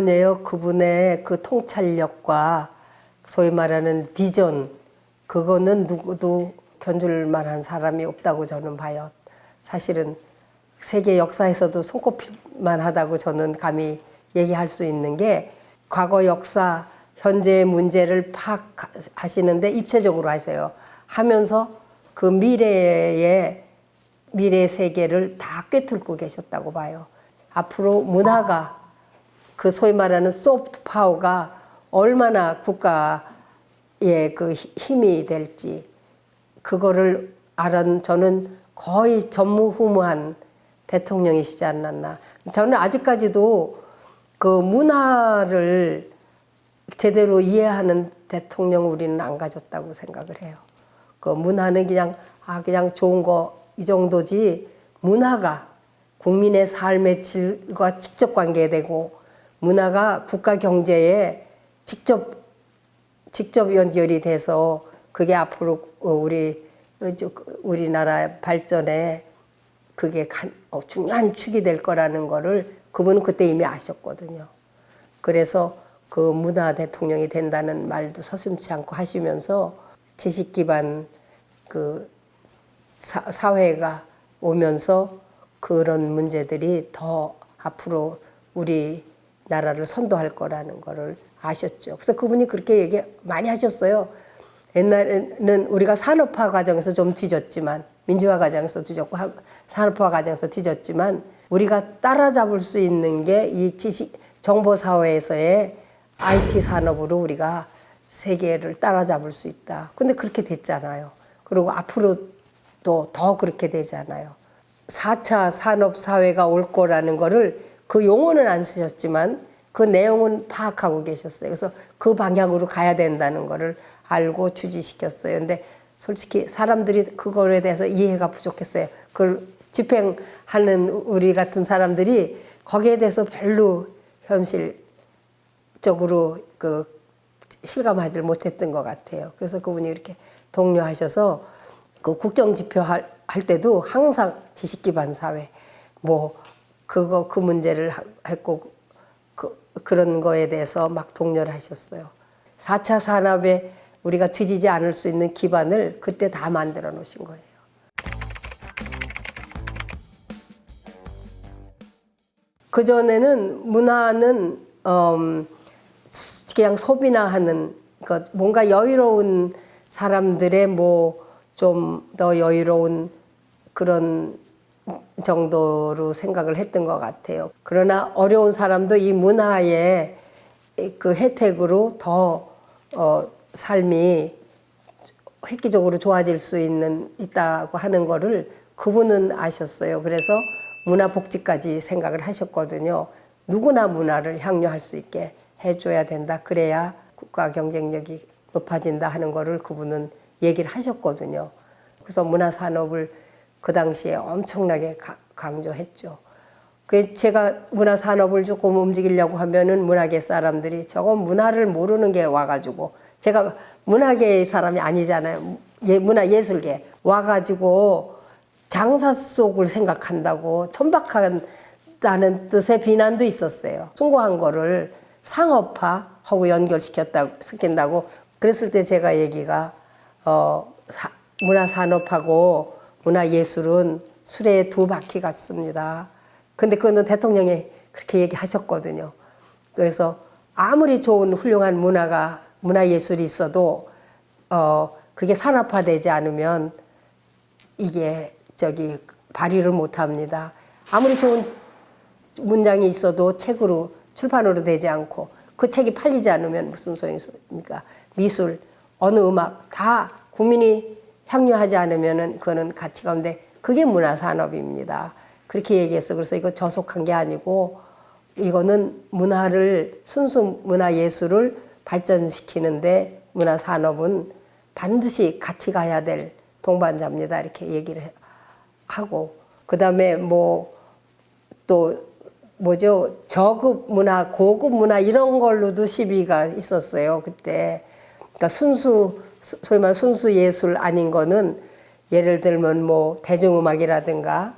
물론이에요. 그분의 그 통찰력과 소위 말하는 비전, 그거는 누구도 견줄 만한 사람이 없다고 저는 봐요. 사실은 세계 역사에서도 손꼽힐만 하다고 저는 감히 얘기할 수 있는 게, 과거 역사, 현재의 문제를 파악하시는데 입체적으로 하세요. 하면서 그 미래 세계를 다 꿰뚫고 계셨다고 봐요. 앞으로 문화가, 그 소위 말하는 소프트 파워가 얼마나 국가의 그 힘이 될지, 그거를 저는 거의 전무후무한 대통령이시지 않았나. 저는 아직까지도 그 문화를 제대로 이해하는 대통령 우리는 안 가졌다고 생각을 해요. 그 문화는 그냥 좋은 거 이 정도지, 문화가 국민의 삶의 질과 직접 관계되고, 문화가 국가 경제에 직접 연결이 돼서 그게 앞으로 우리나라 발전에 그게 중요한 축이 될 거라는 거를 그분은 그때 이미 아셨거든요. 그래서 그 문화 대통령이 된다는 말도 서슴지 않고 하시면서, 지식 기반 그 사회가 오면서 그런 문제들이 더 앞으로 우리나라를 선도할 거라는 거를 아셨죠. 그래서 그분이 그렇게 얘기 많이 하셨어요. 옛날에는 우리가 산업화 과정에서 좀 뒤졌지만, 민주화 과정에서 뒤졌고 산업화 과정에서 뒤졌지만, 우리가 따라잡을 수 있는 게 이 정보 사회에서의 IT 산업으로 우리가 세계를 따라잡을 수 있다. 근데 그렇게 됐잖아요. 그리고 앞으로 또 더 그렇게 되잖아요. 4차 산업사회가 올 거라는 거를, 그 용어는 안 쓰셨지만 그 내용은 파악하고 계셨어요. 그래서 그 방향으로 가야 된다는 거를 알고 주지시켰어요. 근데 솔직히 사람들이 그거에 대해서 이해가 부족했어요. 그걸 집행하는 우리 같은 사람들이 거기에 대해서 별로 현실적으로 실감하지 못했던 것 같아요. 그래서 그분이 이렇게 독려하셔서, 그 국정 지표 할 때도 항상 지식 기반 사회, 그 문제를 했고, 그런 거에 대해서 막 독려를 하셨어요. 4차 산업에 우리가 뒤지지 않을 수 있는 기반을 그때 다 만들어 놓으신 거예요. 그전에는 문화는 그냥 소비나 하는 것, 뭔가 여유로운 사람들의 좀 더 여유로운 그런 정도로 생각을 했던 것 같아요. 그러나 어려운 사람도 이 문화의 그 혜택으로 더 삶이 획기적으로 좋아질 수 있다고 하는 거를 그분은 아셨어요. 그래서 문화복지까지 생각을 하셨거든요. 누구나 문화를 향유할 수 있게 해줘야 된다. 그래야 국가 경쟁력이 높아진다 하는 거를 그분은 얘기를 하셨거든요. 그래서 문화산업을 그 당시에 엄청나게 강조했죠. 제가 문화산업을 조금 움직이려고 하면은 문화계 사람들이, 저건 문화를 모르는 게 와가지고, 제가 문화계의 사람이 아니잖아요. 문화예술계 와가지고 장사 속을 생각한다고 천박하다는 뜻의 비난도 있었어요. 숭고한 거를 상업화하고 연결시킨다고. 그랬을 때 제가 얘기가, 문화산업하고 문화예술은 수레에 두 바퀴 같습니다. 근데 그거는 대통령이 그렇게 얘기하셨거든요. 그래서 아무리 좋은 훌륭한 문화예술이 있어도 그게 산업화되지 않으면 이게 발휘를 못합니다. 아무리 좋은 문장이 있어도 책으로 출판으로 되지 않고 그 책이 팔리지 않으면 무슨 소용이 있습니까? 미술, 어느 음악 다 국민이 향유하지 않으면은 그거는 가치가 없는데, 그게 문화산업입니다. 그렇게 얘기했어. 그래서 이거 저속한 게 아니고, 이거는 순수 문화예술을 발전시키는데 문화산업은 반드시 같이 가야 될 동반자입니다. 이렇게 얘기를 하고, 그 다음에 저급 문화, 고급 문화 이런 걸로도 시비가 있었어요. 그때. 그러니까 소위 말하는 순수 예술 아닌 거는, 예를 들면 대중음악이라든가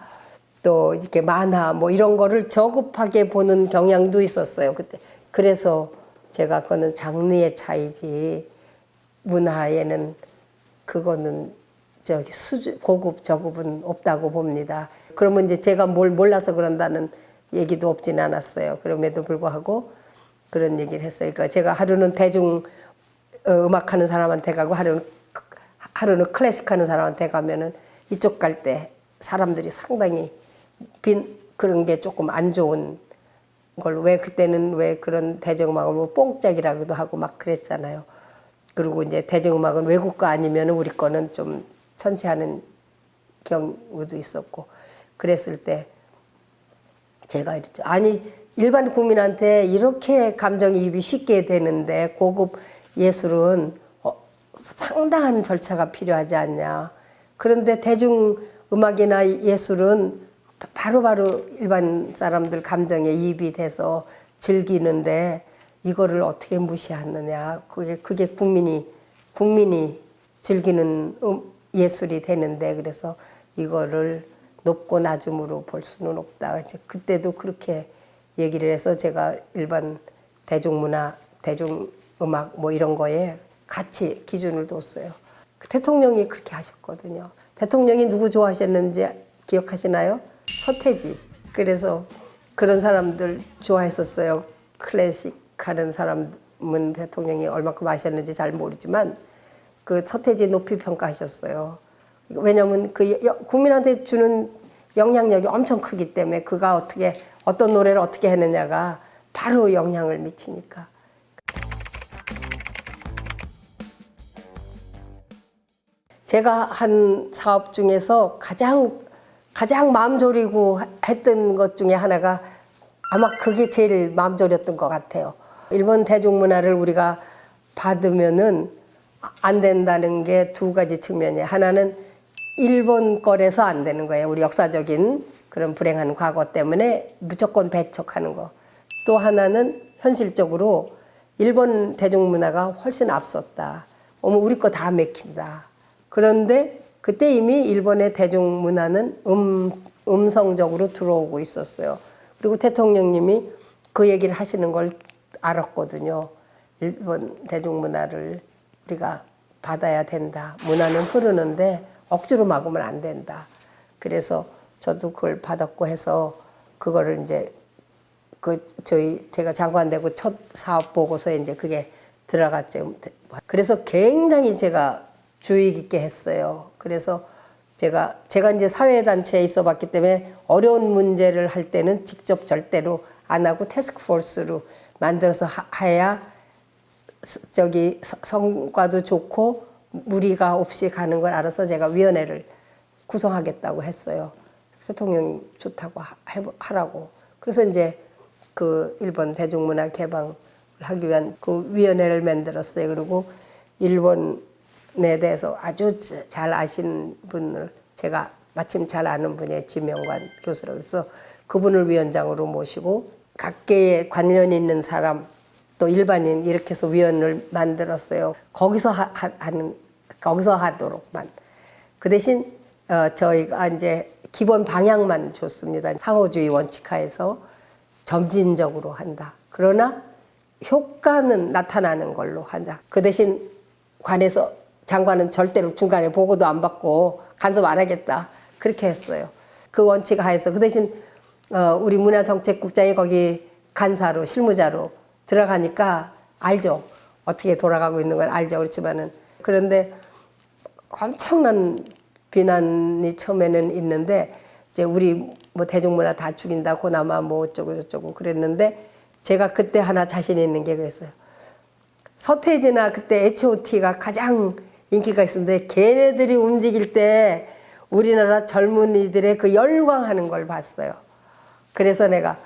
또 이렇게 만화 이런 거를 저급하게 보는 경향도 있었어요. 그때 그래서 제가 그거는 장르의 차이지 문화에는 그거는 저기 고급 저급은 없다고 봅니다. 그러면 이제 제가 뭘 몰라서 그런다는 얘기도 없진 않았어요. 그럼에도 불구하고 그런 얘기를 했어요. 그러니까 제가 하루는 대중 음악하는 사람한테 가고 하루는 클래식 하는 사람한테 가면은 이쪽 갈 때 사람들이 상당히 그런 게 조금 안 좋은 걸 왜 그때는 왜 그런 대중음악을 뭐 뽕짝이라고도 하고 막 그랬잖아요. 그리고 이제 대중음악은 외국 거 아니면 우리 거는 좀 천시하는 경우도 있었고 그랬을 때 제가 이랬죠. 아니 일반 국민한테 이렇게 감정이입이 쉽게 되는데 고급 예술은 상당한 절차가 필요하지 않냐. 그런데 대중음악이나 예술은 바로바로 일반 사람들 감정에 이입이 돼서 즐기는데 이거를 어떻게 무시하느냐. 그게 국민이 즐기는 예술이 되는데 그래서 이거를 높고 낮음으로 볼 수는 없다. 이제 그때도 그렇게 얘기를 해서 제가 일반 대중문화, 대중음악 뭐 이런 거에 같이 기준을 뒀어요. 대통령이 그렇게 하셨거든요. 대통령이 누구 좋아하셨는지 기억하시나요? 서태지. 그래서 그런 사람들 좋아했었어요. 클래식 하는 사람은 대통령이 얼마큼 아셨는지 잘 모르지만 그 서태지 높이 평가하셨어요. 왜냐하면 그 국민한테 주는 영향력이 엄청 크기 때문에 그가 어떤 노래를 어떻게 했느냐가 바로 영향을 미치니까. 제가 한 사업 중에서 가장 마음 졸이고 했던 것 중에 하나가 아마 그게 제일 마음 졸였던 것 같아요. 일본 대중문화를 우리가 받으면은 안 된다는 게 두 가지 측면이에요. 하나는 일본 거라서 안 되는 거예요. 우리 역사적인 그런 불행한 과거 때문에 무조건 배척하는 거. 또 하나는 현실적으로 일본 대중문화가 훨씬 앞섰다. 우리 거 다 맥힌다. 그런데 그때 이미 일본의 대중문화는 음성적으로 들어오고 있었어요. 그리고 대통령님이 그 얘기를 하시는 걸 알았거든요. 일본 대중문화를 우리가 받아야 된다. 문화는 흐르는데 억지로 막으면 안 된다. 그래서 저도 그걸 받았고 해서 그거를 이제 제가 장관 되고 첫 사업 보고서에 이제 그게 들어갔죠. 그래서 굉장히 제가 주의 깊게 했어요. 그래서 제가 이제 사회단체에 있어 봤기 때문에 어려운 문제를 할 때는 직접 절대로 안 하고 태스크포스로 만들어서 해야 성과도 좋고 무리가 없이 가는 걸 알아서 제가 위원회를 구성하겠다고 했어요. 대통령이 좋다고 하라고. 그래서 이제 그 일본 대중문화 개방을 하기 위한 그 위원회를 만들었어요. 그리고 일본에 대해서 아주 잘 아시는 분을 제가 마침 잘 아는 분의 지명관 교수라고 해서 그분을 위원장으로 모시고 각계에 관련 있는 사람 또 일반인 이렇게 해서 위원을 만들었어요. 거기서 하도록만. 그 대신 저희가 이제 기본 방향만 줬습니다. 상호주의 원칙하에서 점진적으로 한다. 그러나 효과는 나타나는 걸로 한다. 그 대신 장관은 절대로 중간에 보고도 안 받고 간섭 안 하겠다. 그렇게 했어요. 그 원칙 하에서. 그 대신 우리 문화정책국장이 거기 간사로 실무자로 들어가니까 알죠. 어떻게 돌아가고 있는 걸 알죠. 그렇지만은 그런데 엄청난 비난이 처음에는 있는데 이제 우리 뭐 대중문화 다 죽인다 고나마 뭐 어쩌고 저쩌고 그랬는데 제가 그때 하나 자신 있는 게 그랬어요. 서태지나 그때 H.O.T가 가장 인기가 있었는데 걔네들이 움직일 때 우리나라 젊은이들의 그 열광하는 걸 봤어요. 그래서 내가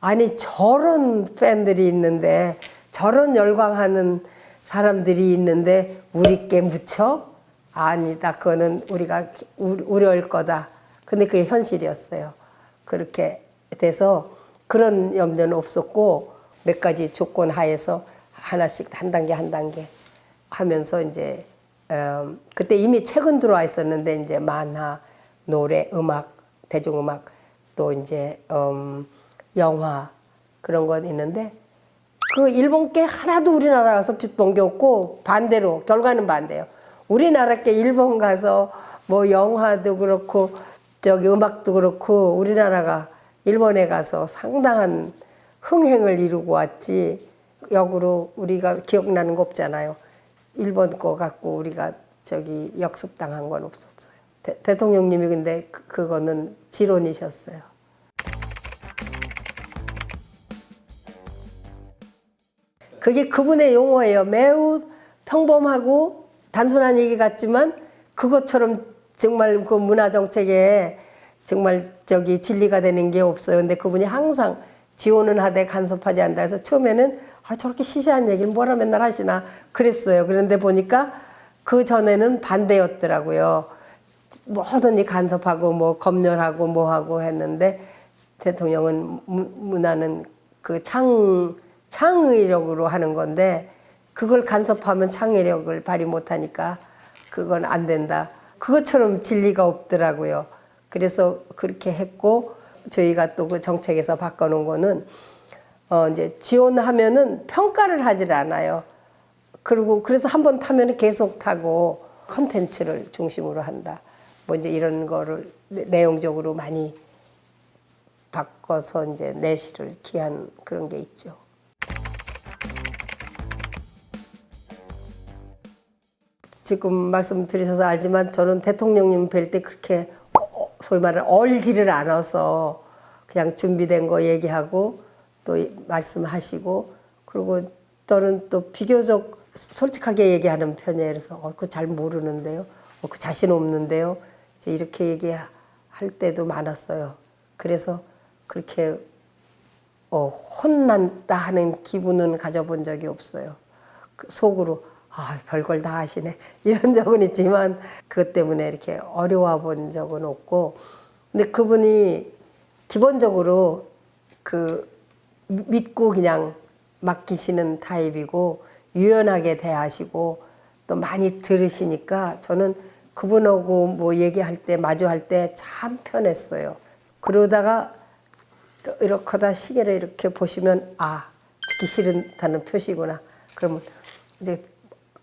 아니 저런 팬들이 있는데 저런 열광하는 사람들이 있는데 우리께 묻혀? 아니다. 그거는 우리가 우려할 거다. 근데 그게 현실이었어요. 그렇게 돼서 그런 염려는 없었고 몇 가지 조건 하에서 하나씩 한 단계 하면서 이제 그때 이미 책은 들어와 있었는데 이제 만화, 노래, 음악, 대중음악 또 이제 영화 그런 건 있는데 그 일본께 하나도 우리나라 가서 빚본 게 없고 반대로 결과는 반대예요. 우리나라께 일본 가서 뭐 영화도 그렇고 저기 음악도 그렇고 우리나라가 일본에 가서 상당한 흥행을 이루고 왔지 역으로 우리가 기억나는 거 없잖아요. 일본 거 갖고 우리가 저기 역습당한 건 없었어요. 대통령님이 근데 그거는 지론이셨어요. 그게 그분의 용어예요. 매우 평범하고 단순한 얘기 같지만 그것처럼 정말 그 문화 정책에 정말 저기 진리가 되는 게 없어요. 근데 그분이 항상 지원은 하되 간섭하지 않는다 해서 처음에는 저렇게 시시한 얘기를 뭐라 맨날 하시나 그랬어요. 그런데 보니까 그 전에는 반대였더라고요. 뭐든지 간섭하고 뭐 검열하고 뭐 하고 했는데 대통령은 문화는 그 창의력으로 하는 건데 그걸 간섭하면 창의력을 발휘 못하니까 그건 안 된다. 그것처럼 진리가 없더라고요. 그래서 그렇게 했고 저희가 또 그 정책에서 바꿔놓은 거는 이제 지원하면은 평가를 하질 않아요. 그리고 그래서 한번 타면은 계속 타고 컨텐츠를 중심으로 한다. 뭐 이제 이런 거를 내용적으로 많이 바꿔서 이제 내실을 기한 그런 게 있죠. 지금 말씀드리셔서 알지만 저는 대통령님 뵐 때 그렇게 소위 말하는 얼지를 않아서 그냥 준비된 거 얘기하고 또 말씀하시고 그리고 저는 또 비교적 솔직하게 얘기하는 편이에요. 그래서 그거 잘 모르는데요. 그 자신 없는데요. 이제 이렇게 얘기할 때도 많았어요. 그래서 그렇게 혼난다 하는 기분은 가져본 적이 없어요. 속으로 별걸 다 하시네 이런 적은 있지만 그것 때문에 이렇게 어려워 본 적은 없고 근데 그분이 기본적으로 그 믿고 그냥 맡기시는 타입이고 유연하게 대하시고 또 많이 들으시니까 저는 그분하고 뭐 얘기할 때 마주할 때 참 편했어요. 그러다가 이렇게 하다 시계를 이렇게 보시면 듣기 싫다는 표시구나. 그러면 이제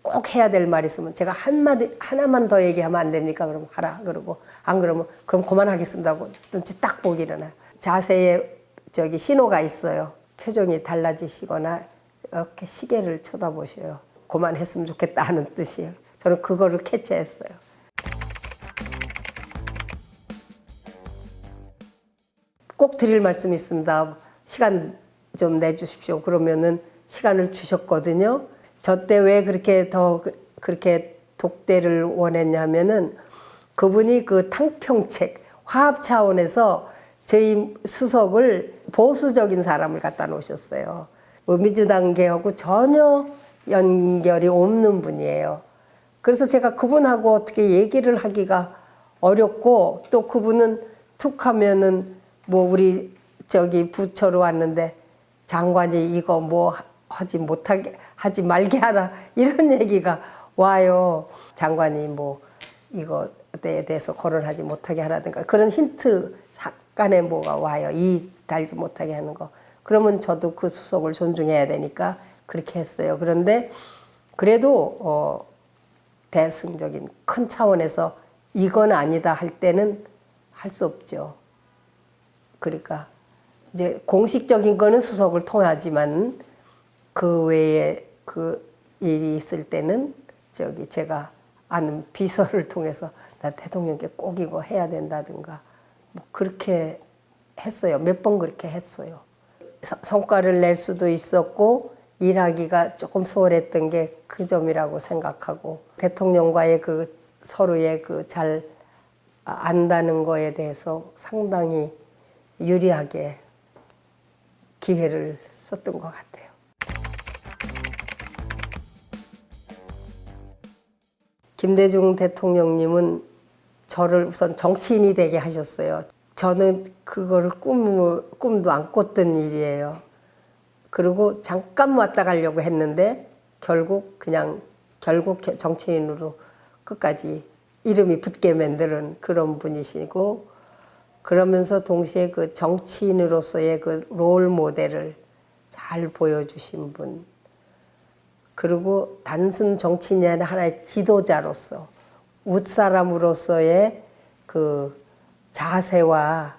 꼭 해야 될 말 있으면 제가 하나만 더 얘기하면 안 됩니까? 그러면 하라 그러고 안 그러면 그럼 그만하겠습니다 하고 눈치 딱 보기 일어나요. 자세에 저기 신호가 있어요. 표정이 달라지시거나 이렇게 시계를 쳐다보셔요. 그만했으면 좋겠다 하는 뜻이에요. 저는 그거를 캐치했어요. 꼭 드릴 말씀이 있습니다. 시간 좀 내주십시오. 그러면은 시간을 주셨거든요. 저 때 왜 그렇게 독대를 원했냐면은 그분이 그 탕평책 화합 차원에서 저희 수석을 보수적인 사람을 갖다 놓으셨어요. 민주당계하고 전혀 연결이 없는 분이에요. 그래서 제가 그분하고 어떻게 얘기를 하기가 어렵고 또 그분은 툭 하면은 뭐 우리 저기 부처로 왔는데 장관이 이거 뭐 하지 말게 하라 이런 얘기가 와요. 장관이 뭐 이거에 대해서 거론하지 못하게 하라든가 그런 힌트 약간의 뭐가 와요. 이 달지 못하게 하는 거. 그러면 저도 그 수석을 존중해야 되니까 그렇게 했어요. 그런데 그래도 대승적인 큰 차원에서 이건 아니다 할 때는 할 수 없죠. 그러니까 이제 공식적인 거는 수석을 통하지만 그 외에 그 일이 있을 때는 저기 제가 아는 비서를 통해서 나 대통령께 꼭 이거 해야 된다든가 뭐 그렇게 했어요. 몇 번 그렇게 했어요. 성과를 낼 수도 있었고 일하기가 조금 수월했던 게 그 점이라고 생각하고 대통령과의 그 서로의 그 잘 안다는 거에 대해서 상당히 유리하게 기회를 썼던 것 같아요. 김대중 대통령님은 저를 우선 정치인이 되게 하셨어요. 저는 그거를 꿈도 안 꿨던 일이에요. 그리고 잠깐 왔다 가려고 했는데 결국 정치인으로 끝까지 이름이 붙게 만드는 그런 분이시고 그러면서 동시에 그 정치인으로서의 그 롤 모델을 잘 보여주신 분. 그리고 단순 정치인이 아니라 하나의 지도자로서 웃사람으로서의 그 자세와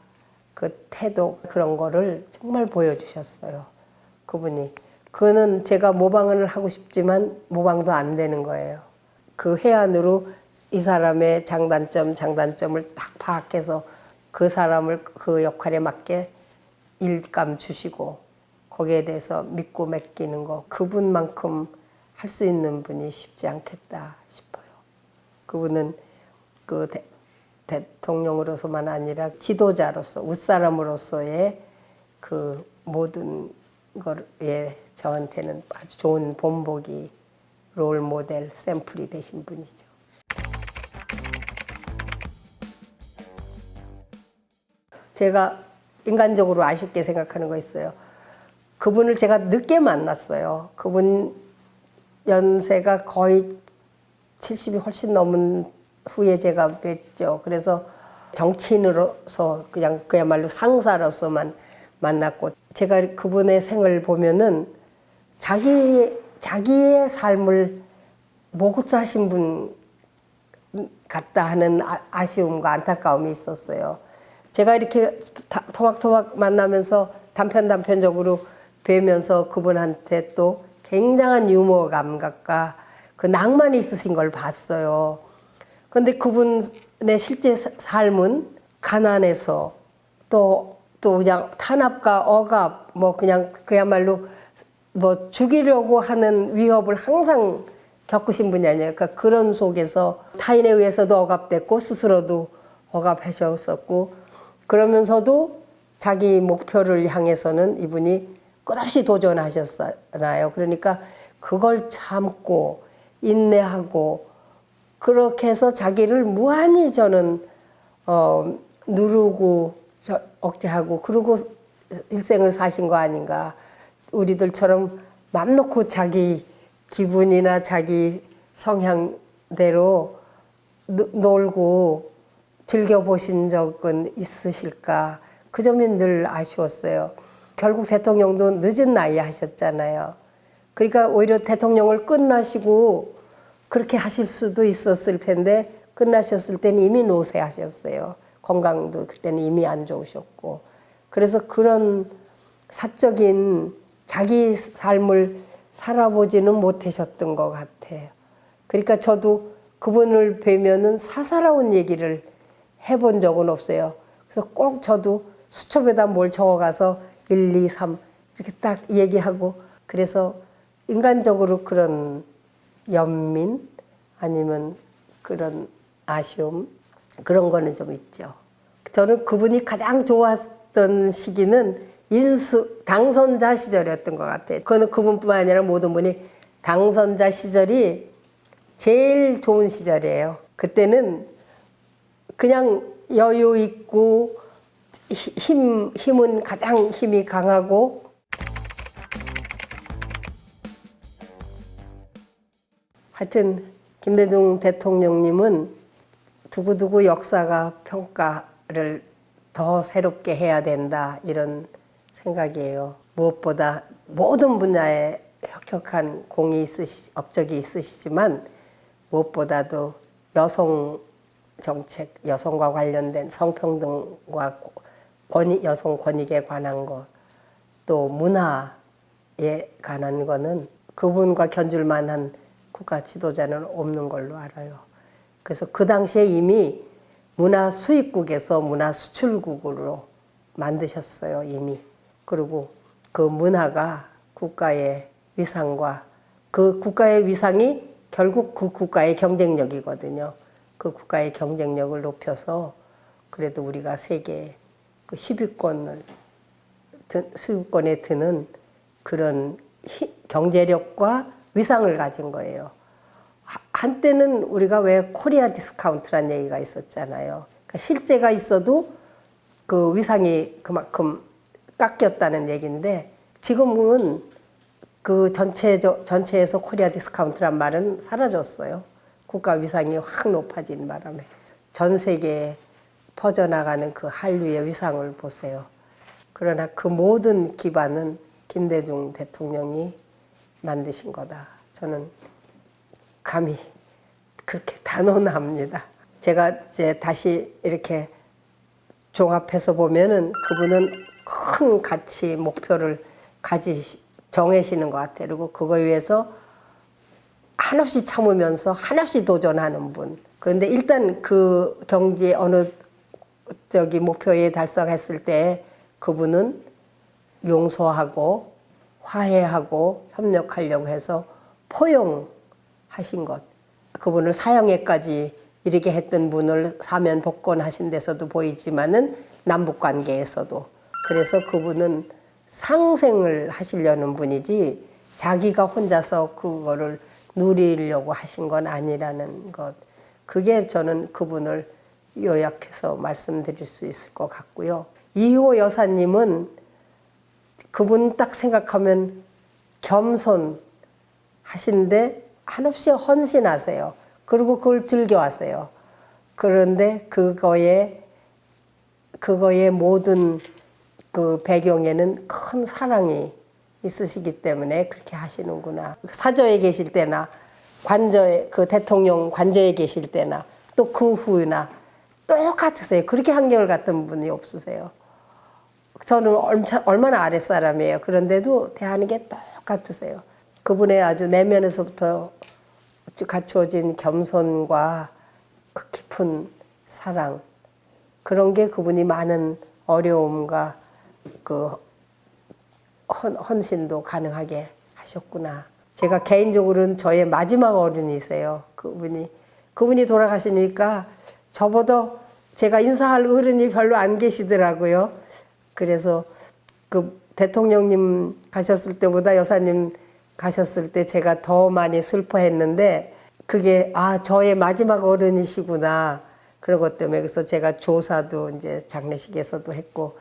그 태도 그런 거를 정말 보여주셨어요. 그분이. 그는 제가 모방을 하고 싶지만 모방도 안 되는 거예요. 그 해안으로 이 사람의 장단점을 딱 파악해서 그 사람을 그 역할에 맞게 일감 주시고 거기에 대해서 믿고 맡기는 거 그분만큼 할 수 있는 분이 쉽지 않겠다 싶어요. 그분은 그 대통령으로서만 아니라 지도자로서 웃사람으로서의 그 모든 거에 저한테는 아주 좋은 본보기 롤 모델 샘플이 되신 분이죠. 제가 인간적으로 아쉽게 생각하는 거 있어요. 그분을 제가 늦게 만났어요. 그분 연세가 거의 70이 훨씬 넘은 후에 제가 뵀죠. 그래서 정치인으로서 그냥 그야말로 상사로서만 만났고, 제가 그분의 생을 보면은 자기의 삶을 못 사신 분 같다 하는 아쉬움과 안타까움이 있었어요. 제가 이렇게 토막토막 만나면서 단편적으로 뵈면서 그분한테 또 굉장한 유머 감각과 그 낭만이 있으신 걸 봤어요. 그런데 그분의 실제 삶은 가난해서 또 그냥 탄압과 억압, 뭐 그냥 그야말로 뭐 죽이려고 하는 위협을 항상 겪으신 분이 아니에요. 그러니까 그런 속에서 타인에 의해서도 억압됐고 스스로도 억압하셨었고, 그러면서도 자기 목표를 향해서는 이분이 끝없이 도전하셨잖아요. 그러니까 그걸 참고 인내하고 그렇게 해서 자기를 무한히 저는 누르고 억제하고 그러고 일생을 사신 거 아닌가. 우리들처럼 맘 놓고 자기 기분이나 자기 성향대로 놀고 즐겨보신 적은 있으실까. 그 점이 늘 아쉬웠어요. 결국 대통령도 늦은 나이에 하셨잖아요. 그러니까 오히려 대통령을 끝나시고 그렇게 하실 수도 있었을 텐데, 끝나셨을 때는 이미 노쇠하셨어요. 건강도 그때는 이미 안 좋으셨고. 그래서 그런 사적인 자기 삶을 살아보지는 못하셨던 것 같아요. 그러니까 저도 그분을 뵈면은 사사로운 얘기를 해본 적은 없어요. 그래서 꼭 저도 수첩에다 뭘 적어가서 1, 2, 3 이렇게 딱 얘기하고, 그래서 인간적으로 그런 연민 아니면 그런 아쉬움 그런 거는 좀 있죠. 저는 그분이 가장 좋았던 시기는 당선자 시절이었던 것 같아요. 그거는 그분뿐만 아니라 모든 분이 당선자 시절이 제일 좋은 시절이에요. 그때는 그냥 여유 있고 힘은 가장 힘이 강하고, 하여튼 김대중 대통령님은 두고두고 역사가 평가를 더 새롭게 해야 된다 이런 생각이에요. 무엇보다 모든 분야에 혁혁한 업적이 있으시지만 무엇보다도 여성 정책, 여성과 관련된 성평등과 여성 권익에 관한 것, 또 문화에 관한 거는 그분과 견줄 만한 국가 지도자는 없는 걸로 알아요. 그래서 그 당시에 이미 문화 수입국에서 문화 수출국으로 만드셨어요, 이미. 그리고 그 문화가 국가의 위상과 그 국가의 위상이 결국 그 국가의 경쟁력이거든요. 그 국가의 경쟁력을 높여서 그래도 우리가 세계 그 10위권에 드는 그런 경제력과 위상을 가진 거예요. 한때는 우리가 왜 코리아 디스카운트란 얘기가 있었잖아요. 그러니까 실제가 있어도 그 위상이 그만큼 깎였다는 얘기인데, 지금은 그 전체에서 코리아 디스카운트란 말은 사라졌어요. 국가 위상이 확 높아진 바람에 전 세계에 퍼져나가는 그 한류의 위상을 보세요. 그러나 그 모든 기반은 김대중 대통령이 만드신 거다. 저는 감히 그렇게 단언합니다. 제가 이제 다시 이렇게 종합해서 보면은 그분은 큰 가치, 목표를 정하시는 것 같아요. 그리고 그거에 위해서 한없이 참으면서 한없이 도전하는 분. 그런데 일단 그 경지 어느 목표에 달성했을 때 그분은 용서하고 화해하고 협력하려고 해서 포용하신 것. 그분을 사형에까지 이르게 했던 분을 사면 복권하신 데서도 보이지만은 남북 관계에서도. 그래서 그분은 상생을 하시려는 분이지 자기가 혼자서 그거를 누리려고 하신 건 아니라는 것. 그게 저는 그분을 요약해서 말씀드릴 수 있을 것 같고요. 이호 여사님은 그분 딱 생각하면 겸손하신데 한없이 헌신하세요. 그리고 그걸 즐겨하세요. 그런데 그거의 모든 그 배경에는 큰 사랑이 있으시기 때문에 그렇게 하시는구나. 사저에 계실 때나 그 대통령 관저에 계실 때나 또 그 후나 똑같으세요. 그렇게 한결같은 분이 없으세요. 저는 얼마나 아랫사람이에요. 그런데도 대하는 게 똑같으세요. 그분의 아주 내면에서부터 갖추어진 겸손과 그 깊은 사랑, 그런 게 그분이 많은 어려움과 그 헌신도 가능하게 하셨구나. 제가 개인적으로는 저의 마지막 어른이세요. 그분이 돌아가시니까 저보다 제가 인사할 어른이 별로 안 계시더라고요. 그래서 그 대통령님 가셨을 때보다 여사님 가셨을 때 제가 더 많이 슬퍼했는데 그게 저의 마지막 어른이시구나. 그런 것 때문에 그래서 제가 조사도 이제 장례식에서도 했고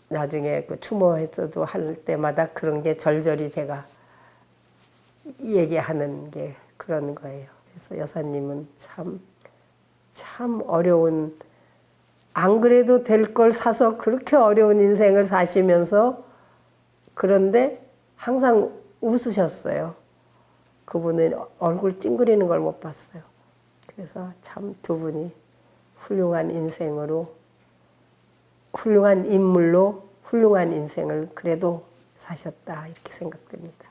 나중에 그 추모에서도 할 때마다 그런 게 절절히 제가 얘기하는 게 그런 거예요. 그래서 여사님은 참 어려운, 안 그래도 될 걸 사서 그렇게 어려운 인생을 사시면서 그런데 항상 웃으셨어요. 그분은 얼굴 찡그리는 걸 못 봤어요. 그래서 참 두 분이 훌륭한 인생으로, 훌륭한 인물로 훌륭한 인생을 그래도 사셨다 이렇게 생각됩니다.